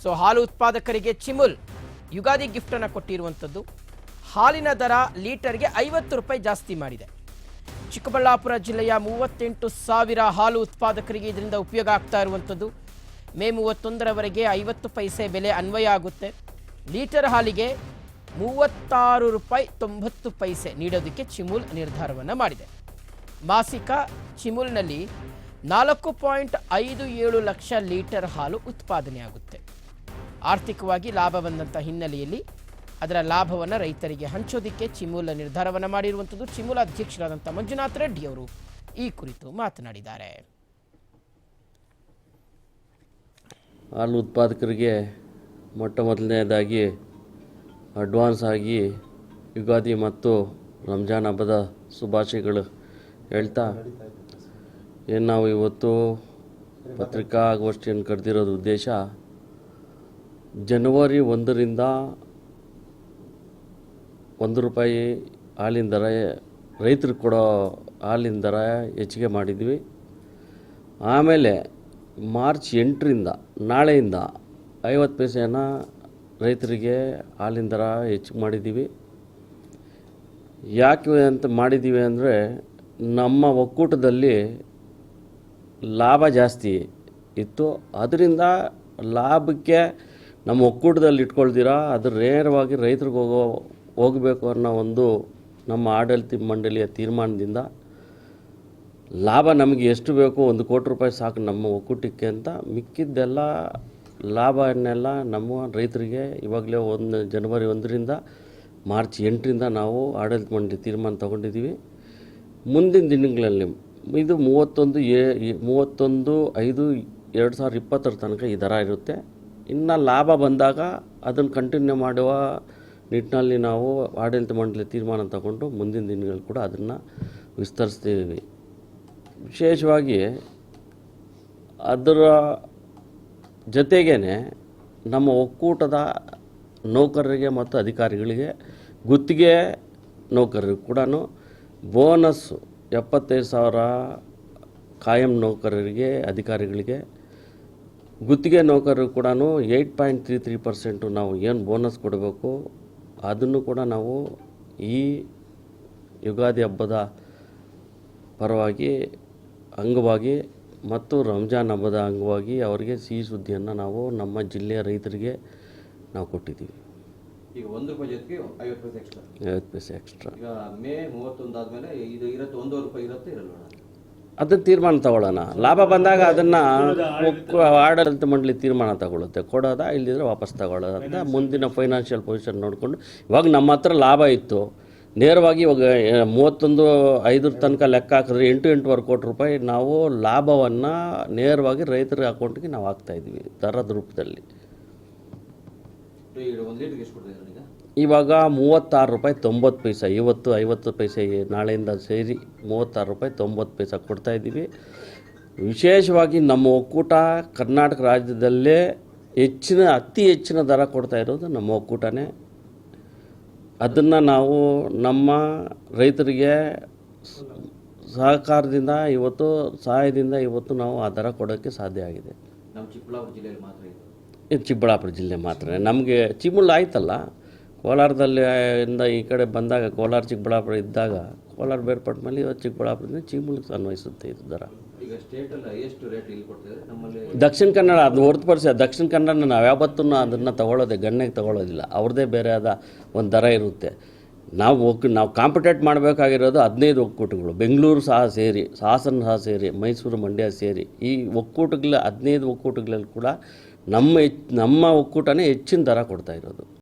So ಹಾಲು ಉತ್ಪಾದಕರಿಗೆ CHIMUL Ugadi gift ಅನ್ನು ಕೊಟ್ಟಿರುವಂಥದ್ದು. ಹಾಲಿನ ದರ ಲೀಟರ್ಗೆ 50 ರೂಪಾಯಿ ಜಾಸ್ತಿ ಮಾಡಿದೆ. ಚಿಕ್ಕಬಳ್ಳಾಪುರ ಜಿಲ್ಲೆಯ 38,000 ಹಾಲು ಉತ್ಪಾದಕರಿಗೆ ಇದರಿಂದ ಉಪಯೋಗ ಆಗ್ತಾ ಇರುವಂಥದ್ದು. ಮೇ 31ರವರೆಗೆ 50 ಪೈಸೆ ಬೆಲೆ ಅನ್ವಯ ಆಗುತ್ತೆ. ಲೀಟರ್ ಹಾಲಿಗೆ 36 ರೂಪಾಯಿ 90 ಪೈಸೆ ನೀಡೋದಕ್ಕೆ ಚಿಮುಲ್ ನಿರ್ಧಾರವನ್ನು ಮಾಡಿದೆ. ಮಾಸಿಕ ಚಿಮುಲ್ನಲ್ಲಿ 4.57 ಲಕ್ಷ ಲೀಟರ್ ಹಾಲು ಉತ್ಪಾದನೆಯಾಗುತ್ತೆ. ಆರ್ಥಿಕವಾಗಿ ಲಾಭ ಬಂದಂಥ ಹಿನ್ನೆಲೆಯಲ್ಲಿ ಅದರ ಲಾಭವನ್ನು ರೈತರಿಗೆ ಹಂಚೋದಕ್ಕೆ ಚಿಮುಲ್ ನಿರ್ಧಾರವನ್ನು ಮಾಡಿರುವಂಥದ್ದು. ಚಿಮುಲ್ ಅಧ್ಯಕ್ಷರಾದಂಥ ಮಂಜುನಾಥ್ ರೆಡ್ಡಿ ಅವರು ಈ ಕುರಿತು ಮಾತನಾಡಿದ್ದಾರೆ. ಹಾಲು ಉತ್ಪಾದಕರಿಗೆ ಮೊಟ್ಟ ಮೊದಲನೇದಾಗಿ ಅಡ್ವಾನ್ಸ್ ಆಗಿ ಯುಗಾದಿ ಮತ್ತು ರಂಜಾನ್ ಹಬ್ಬದ ಶುಭಾಶಯಗಳು ಹೇಳ್ತಾ, ಏನು ನಾವು ಇವತ್ತು ಪತ್ರಿಕಾಗೋಷ್ಠಿಯನ್ನು ಕರೆದಿರೋದು ಉದ್ದೇಶ, ಜನವರಿ 1ರಿಂದ 1 ರೂಪಾಯಿ ಹಾಲಿನ ದರ ರೈತರಿಗೆ ಕೊಡೋ ಹಾಲಿನ ದರ ಹೆಚ್ಚಿಗೆ ಮಾಡಿದ್ವಿ. ಆಮೇಲೆ ಮಾರ್ಚ್ 8ರಿಂದ ನಾಳೆಯಿಂದ 50 ಪೈಸೆಯನ್ನು ರೈತರಿಗೆ ಹಾಲಿನ ದರ ಹೆಚ್ಚಿಗೆ ಮಾಡಿದ್ದೀವಿ. ಯಾಕೆ ಅಂತ ಮಾಡಿದ್ದೀವಿ ಅಂದರೆ, ನಮ್ಮ ಒಕ್ಕೂಟದಲ್ಲಿ ಲಾಭ ಜಾಸ್ತಿ ಇತ್ತು. ಅದರಿಂದ ಲಾಭಕ್ಕೆ ನಮ್ಮ ಒಕ್ಕೂಟದಲ್ಲಿ ಇಟ್ಕೊಳ್ದಿರಾ ಅದು ನೇರವಾಗಿ ರೈತರಿಗೆ ಹೋಗಬೇಕು ಅನ್ನೋ ಒಂದು ನಮ್ಮ ಆಡಳಿತ ಮಂಡಳಿಯ ತೀರ್ಮಾನದಿಂದ ಲಾಭ ನಮಗೆ ಎಷ್ಟು ಬೇಕು 1 ಕೋಟಿ ರೂಪಾಯಿ ಸಾಕು ನಮ್ಮ ಒಕ್ಕೂಟಕ್ಕೆ ಅಂತ, ಮಿಕ್ಕಿದ್ದೆಲ್ಲ ಲಾಭವನ್ನೆಲ್ಲ ನಮ್ಮ ರೈತರಿಗೆ ಇವಾಗಲೇ ಜನವರಿ 1ರಿಂದ ಮಾರ್ಚ್ 8ರಿಂದ ನಾವು ಆಡಳಿತ ಮಂಡಳಿ ತೀರ್ಮಾನ ತಗೊಂಡಿದ್ದೀವಿ. ಮುಂದಿನ ದಿನಗಳಲ್ಲಿ ಇದು 31/5/2020 ತನಕ ಈ ದರ ಇರುತ್ತೆ. ಇನ್ನು ಲಾಭ ಬಂದಾಗ ಅದನ್ನು ಕಂಟಿನ್ಯೂ ಮಾಡುವ ನಿಟ್ಟಿನಲ್ಲಿ ನಾವು ಆಡಳಿತ ಮಂಡಳಿ ತೀರ್ಮಾನ ತಗೊಂಡು ಮುಂದಿನ ದಿನಗಳು ಕೂಡ ಅದನ್ನು ವಿಸ್ತರಿಸ್ತೀವಿ. ವಿಶೇಷವಾಗಿ ಅದರ ಜೊತೆಗೇ ನಮ್ಮ ಒಕ್ಕೂಟದ ನೌಕರರಿಗೆ ಮತ್ತು ಅಧಿಕಾರಿಗಳಿಗೆ, ಗುತ್ತಿಗೆ ನೌಕರರಿಗೆ ಕೂಡ ಬೋನಸ್ಸು 75,000 ಕಾಯಂ ನೌಕರರಿಗೆ, ಅಧಿಕಾರಿಗಳಿಗೆ, ಗುತ್ತಿಗೆ ನೌಕರರಿಗೆ ಕೂಡ 8.33% ನಾವು ಏನು ಬೋನಸ್ ಕೊಡಬೇಕು ಅದನ್ನು ಕೂಡ ನಾವು ಈ ಯುಗಾದಿ ಹಬ್ಬದ ಅಂಗವಾಗಿ ಮತ್ತು ರಂಜಾನ್ ಹಬ್ಬದ ಅಂಗವಾಗಿ ಅವರಿಗೆ ಸಿಹಿ ಸುದ್ದಿಯನ್ನು ನಾವು ನಮ್ಮ ಜಿಲ್ಲೆಯ ರೈತರಿಗೆ ನಾವು ಕೊಟ್ಟಿದ್ದೀವಿ. ಈಗ 1 ರೂಪಾಯಿ ಜೊತೆಗೆ 50 ಪೈಸೆ ಎಕ್ಸ್ಟ್ರಾ. 50 ಪೈಸೆ ಎಕ್ಸ್ಟ್ರಾ. ಈಗ ಮೇ 31 ಆದಮೇಲೆ ಇದು ಇರುತ್ತೆ, 1 ರೂಪಾಯಿ ಇರುತ್ತೆ ಇರಲ್ಲ. ಅದನ್ನು ತೀರ್ಮಾನ ತಗೊಳ್ಳೋಣ. ಲಾಭ ಬಂದಾಗ ಅದನ್ನು ಆಡಳಿತ ಮಂಡಳಿ ತೀರ್ಮಾನ ತಗೊಳ್ಳುತ್ತೆ, ಕೊಡೋದ ಇಲ್ಲದಿದ್ರೆ ವಾಪಸ್ ತಗೊಳ್ಳೋದು ಅಂತ. ಮುಂದಿನ ಫೈನಾನ್ಷಿಯಲ್ ಪೊಸಿಷನ್ ನೋಡಿಕೊಂಡು, ಇವಾಗ ನಮ್ಮ ಹತ್ರ ಲಾಭ ಇತ್ತು, ನೇರವಾಗಿ ಇವಾಗ 31/5 ತನಕ ಲೆಕ್ಕ ಹಾಕಿದ್ರೆ 8.8 ಕೋಟಿ ರೂಪಾಯಿ ನಾವು ಲಾಭವನ್ನು ನೇರವಾಗಿ ರೈತರ ಅಕೌಂಟ್ಗೆ ನಾವು ಹಾಕ್ತಾಯಿದ್ವಿ ದರದ ರೂಪದಲ್ಲಿ. ಇವಾಗ 36 ರೂಪಾಯಿ 90 ಪೈಸೆ, ಇವತ್ತು 50 ಪೈಸೆ, ನಾಳೆಯಿಂದ ಸೇರಿ 36 ರೂಪಾಯಿ 90 ಪೈಸೆ ಕೊಡ್ತಾಯಿದ್ದೀವಿ. ವಿಶೇಷವಾಗಿ ನಮ್ಮ ಒಕ್ಕೂಟ ಕರ್ನಾಟಕ ರಾಜ್ಯದಲ್ಲೇ ಅತಿ ಹೆಚ್ಚಿನ ದರ ಕೊಡ್ತಾ ಇರೋದು ನಮ್ಮ ಒಕ್ಕೂಟನೇ. ಅದನ್ನು ನಾವು ನಮ್ಮ ರೈತರಿಗೆ ಸಹಾಯದಿಂದ ಇವತ್ತು ನಾವು ಆ ದರ ಕೊಡೋಕ್ಕೆ ಸಾಧ್ಯ ಆಗಿದೆ. ನಮ್ಮ ಚಿಕ್ಕಬಳ್ಳಾಪುರ ಜಿಲ್ಲೆಯಲ್ಲಿ ಮಾತ್ರ ಇದು. ಚಿಕ್ಕಬಳ್ಳಾಪುರ ಜಿಲ್ಲೆ ಮಾತ್ರ. ನಮಗೆ ಚಿಮುಲ್ ಆಯ್ತಲ್ಲ, ಕೋಲಾರದಲ್ಲಿ ಇಂದ ಈ ಕಡೆ ಬಂದಾಗ ಕೋಲಾರ ಚಿಕ್ಕಬಳ್ಳಾಪುರ ಇದ್ದಾಗ ಕೋಲಾರ ಬೇರ್ಪಟ್ಟ ಮೇಲೆ ಇವತ್ತು ಚಿಕ್ಕಬಳ್ಳಾಪುರದಿಂದ ಚಿಮುಲ್ಗೆ ಅನ್ವಯಿಸುತ್ತೆ ಇದು ದರ. ಈಗ ಸ್ಟೇಟಲ್ಲಿ ಎಷ್ಟು ರೇಟ್ ಇಲ್ಲಿ ಕೊಡ್ತಿದ್ದಾರೆ ನಮ್ಮಲ್ಲಿ? ದಕ್ಷಿಣ ಕನ್ನಡ ಅದು ಹೊರತುಪಡಿಸಿ ದಕ್ಷಿಣ ಕನ್ನಡ ನಾವು ಯಾವತ್ತೂ ಅದನ್ನು ತಗೊಳ್ಳೋದೆ ಗಣ್ಯಕ್ಕೆ ತಗೊಳ್ಳೋದಿಲ್ಲ. ಅವ್ರದ್ದೇ ಬೇರೆ ಆದ ಒಂದು ದರ ಇರುತ್ತೆ. ನಾವು ಕಾಂಪಿಟೇಟ್ ಮಾಡಬೇಕಾಗಿರೋದು 15 ಒಕ್ಕೂಟಗಳು, ಬೆಂಗಳೂರು ಸಹ ಸೇರಿ, ಹಾಸನ ಸಹ ಸೇರಿ, ಮೈಸೂರು, ಮಂಡ್ಯ ಸೇರಿ ಈ ಒಕ್ಕೂಟಗಳ 15 ಒಕ್ಕೂಟಗಳಲ್ಲಿ ಕೂಡ ನಮ್ಮ ಒಕ್ಕೂಟನೇ ಹೆಚ್ಚಿನ ದರ ಕೊಡ್ತಾ ಇರೋದು.